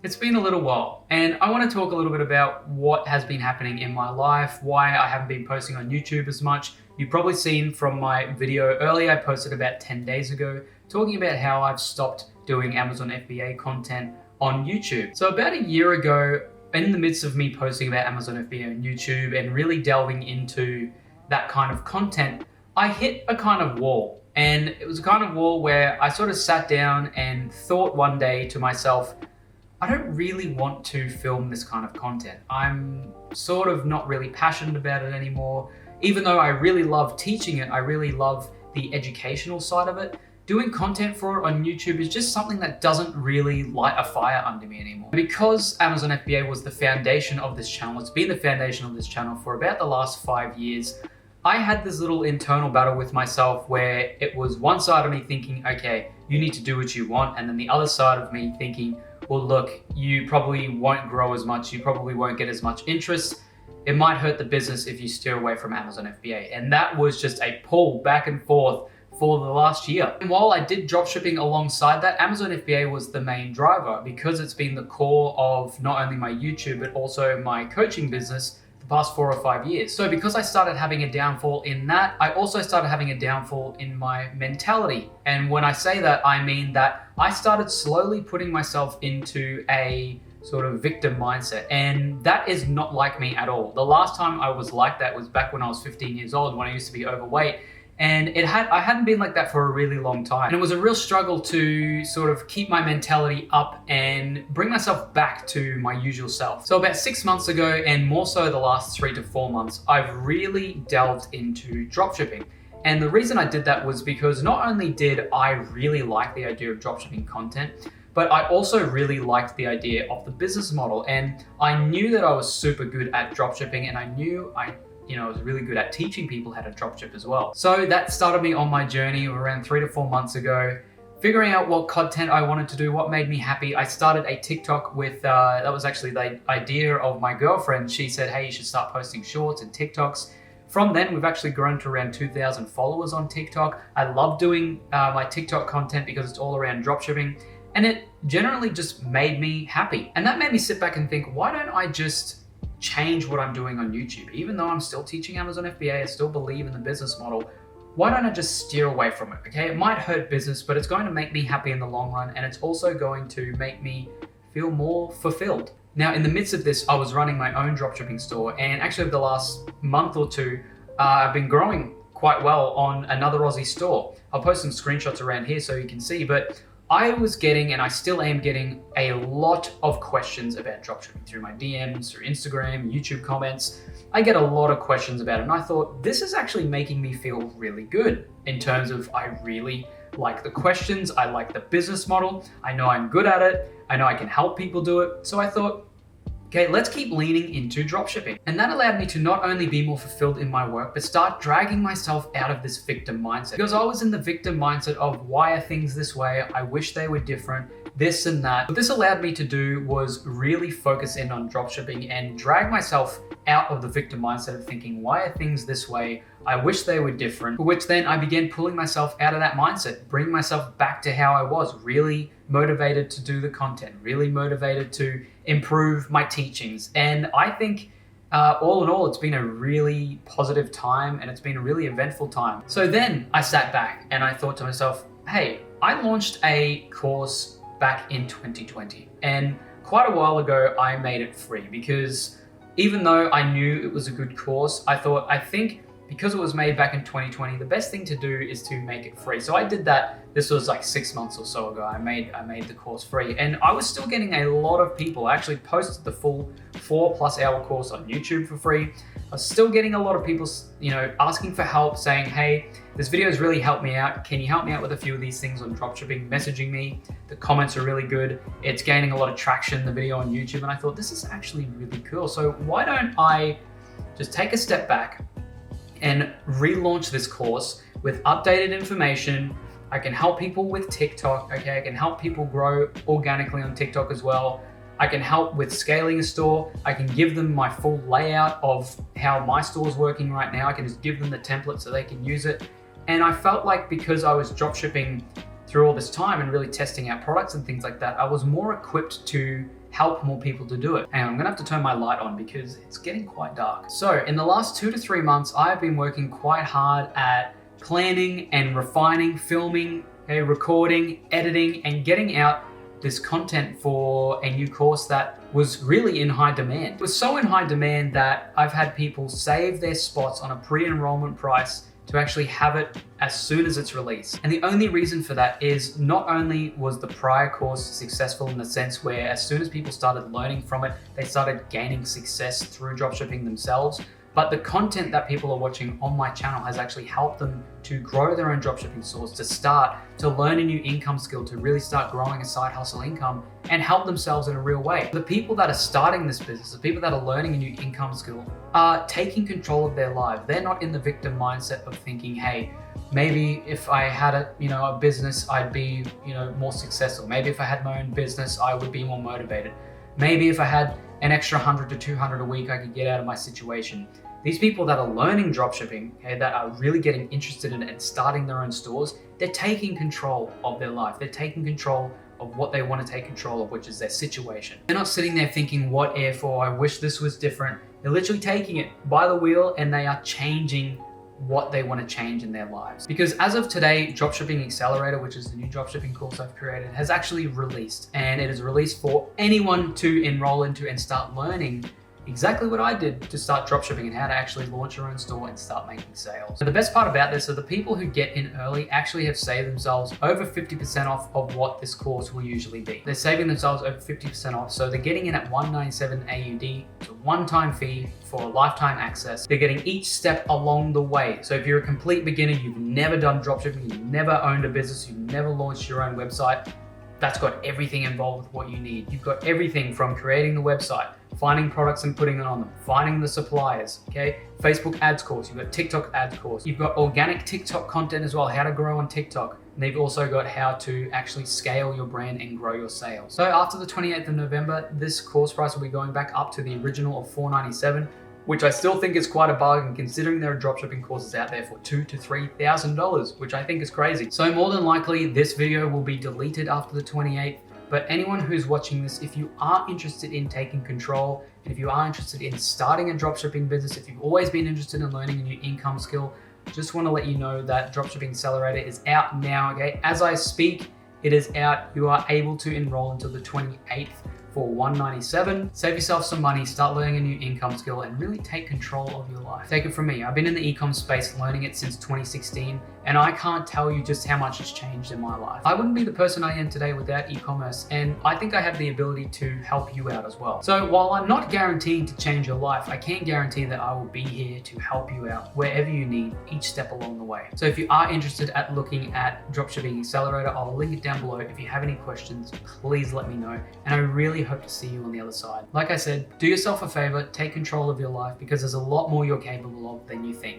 It's been a little while, and I want to talk a little bit about what has been happening in my life, why I haven't been posting on YouTube as much. You've probably seen from my video earlier, I posted about 10 days ago, talking about how I've stopped doing Amazon FBA content on YouTube. So about a year ago, in the midst of me posting about Amazon FBA on YouTube and really delving into that kind of content, I hit a kind of wall. And it was a kind of wall where I sort of sat down and thought one day to myself, I don't really want to film this kind of content. I'm sort of not really passionate about it anymore. Even though I really love teaching it, I really love the educational side of it. Doing content for it on YouTube is just something that doesn't really light a fire under me anymore. Because Amazon FBA was the foundation of this channel, it's been the foundation of this channel for about the last 5 years, I had this little internal battle with myself where it was one side of me thinking, okay, you need to do what you want, and then the other side of me thinking, well, look, you probably won't grow as much, you probably won't get as much interest. It might hurt the business if you steer away from Amazon FBA. And that was just a pull back and forth for the last year. And while I did dropshipping alongside that, Amazon FBA was the main driver because it's been the core of not only my YouTube, but also my coaching business the past 4 or 5 years. So because I started having a downfall in that, I also started having a downfall in my mentality. And when I say that, I mean that I started slowly putting myself into a sort of victim mindset. And that is not like me at all. The last time I was like that was back when I was 15 years old, when I used to be overweight. And I hadn't been like that for a really long time. And it was a real struggle to sort of keep my mentality up and bring myself back to my usual self. So about 6 months ago, and more so the last 3 to 4 months, I've really delved into dropshipping. And the reason I did that was because not only did I really like the idea of dropshipping content, but I also really liked the idea of the business model. And I knew that I was super good at dropshipping, and I knew I was really good at teaching people how to dropship as well. So that started me on my journey around 3 to 4 months ago, figuring out what content I wanted to do, what made me happy. I started a TikTok with, that was actually the idea of my girlfriend. She said, hey, you should start posting shorts and TikToks. From then, we've actually grown to around 2,000 followers on TikTok. I love doing my TikTok content because it's all around dropshipping, and it generally just made me happy. And that made me sit back and think, why don't I just change what I'm doing on YouTube? Even though I'm still teaching Amazon FBA, I still believe in the business model. Why don't I just steer away from it? Okay, it might hurt business, but it's going to make me happy in the long run, and it's also going to make me feel more fulfilled. Now, in the midst of this, I was running my own dropshipping store, and actually over the last month or two, I've been growing quite well on another Aussie store. I'll post some screenshots around here so you can see, but I was getting, and I still am getting, a lot of questions about dropshipping through my DMs, through Instagram, YouTube comments. I get a lot of questions about it, and I thought this is actually making me feel really good in terms of I really like the questions, I like the business model, I know I'm good at it, I know I can help people do it. So I thought, okay, let's keep leaning into dropshipping. And that allowed me to not only be more fulfilled in my work, but start dragging myself out of this victim mindset. Because I was in the victim mindset of why are things this way? I wish they were different, this and that. What this allowed me to do was really focus in on dropshipping and drag myself out of the victim mindset of thinking, why are things this way? I wish they were different. For which then I began pulling myself out of that mindset, bringing myself back to how I was, really motivated to do the content, really motivated to improve my teachings. And I think all in all, it's been a really positive time, and it's been a really eventful time. So then I sat back and I thought to myself, hey, I launched a course back in 2020. And quite a while ago, I made it free because even though I knew it was a good course, I think because it was made back in 2020, the best thing to do is to make it free. So I did that. This was like 6 months or so ago. I made the course free, and I was still getting a lot of people. I actually posted the full 4+ hour course on YouTube for free. I was still getting a lot of people, asking for help, saying, hey, this video has really helped me out. Can you help me out with a few of these things on dropshipping? Messaging me. The comments are really good. It's gaining a lot of traction, the video on YouTube. And I thought, this is actually really cool. So why don't I just take a step back and relaunch this course with updated information. I can help people with TikTok, okay? I can help people grow organically on TikTok as well. I can help with scaling a store. I can give them my full layout of how my store is working right now. I can just give them the template so they can use it. And I felt like because I was dropshipping through all this time and really testing out products and things like that, I was more equipped to help more people to do it. And I'm gonna have to turn my light on because it's getting quite dark. So in the last 2 to 3 months, I've been working quite hard at planning and refining, filming, recording, editing, and getting out this content for a new course that was really in high demand. It was so in high demand that I've had people save their spots on a pre-enrollment price to actually have it as soon as it's released. And the only reason for that is not only was the prior course successful in the sense where as soon as people started learning from it, they started gaining success through dropshipping themselves, but the content that people are watching on my channel has actually helped them to grow their own dropshipping source, to learn a new income skill, to really start growing a side hustle income and help themselves in a real way. The people that are starting this business, the people that are learning a new income skill are taking control of their life. They're not in the victim mindset of thinking, hey, maybe if I had a business, I'd be, more successful. Maybe if I had my own business, I would be more motivated. Maybe if I had an extra 100 to 200 a week, I could get out of my situation. These people that are learning dropshipping, that are really getting interested in it and starting their own stores, they're taking control of their life. They're taking control of what they want to take control of, which is their situation. They're not sitting there thinking, what if, or I wish this was different. They're literally taking it by the wheel and they are changing what they want to change in their lives. Because as of today, Dropshipping Accelerator, which is the new dropshipping course I've created, has actually released, and it is released for anyone to enroll into and start learning exactly what I did to start dropshipping and how to actually launch your own store and start making sales. So the best part about this are the people who get in early actually have saved themselves over 50% off of what this course will usually be. They're saving themselves over 50% off. So they're getting in at 197 AUD. It's a one-time fee for lifetime access. They're getting each step along the way. So if you're a complete beginner, you've never done dropshipping, you've never owned a business, you've never launched your own website, that's got everything involved with what you need. You've got everything from creating the website, finding products and putting it on them, finding the suppliers, Facebook ads course, you've got TikTok ads course, you've got organic TikTok content as well, how to grow on TikTok. And they've also got how to actually scale your brand and grow your sales. So after the 28th of November, this course price will be going back up to the original of $497, which I still think is quite a bargain considering there are dropshipping courses out there for $2,000 to $3,000, which I think is crazy. So more than likely this video will be deleted after the 28th, but anyone who's watching this, if you are interested in taking control, and if you are interested in starting a dropshipping business, if you've always been interested in learning a new income skill, just want to let you know that Dropshipping Accelerator is out now, As I speak, it is out. You are able to enroll until the 28th. For $197, save yourself some money, start learning a new income skill, and really take control of your life. Take it from me. I've been in the e-com space learning it since 2016, and I can't tell you just how much it's changed in my life. I wouldn't be the person I am today without e-commerce, and I think I have the ability to help you out as well. So while I'm not guaranteeing to change your life, I can guarantee that I will be here to help you out wherever you need, each step along the way. So if you are interested at looking at Dropshipping Accelerator, I'll link it down below. If you have any questions, please let me know, and I really hope to see you on the other side. Like I said, do yourself a favor, take control of your life because there's a lot more you're capable of than you think.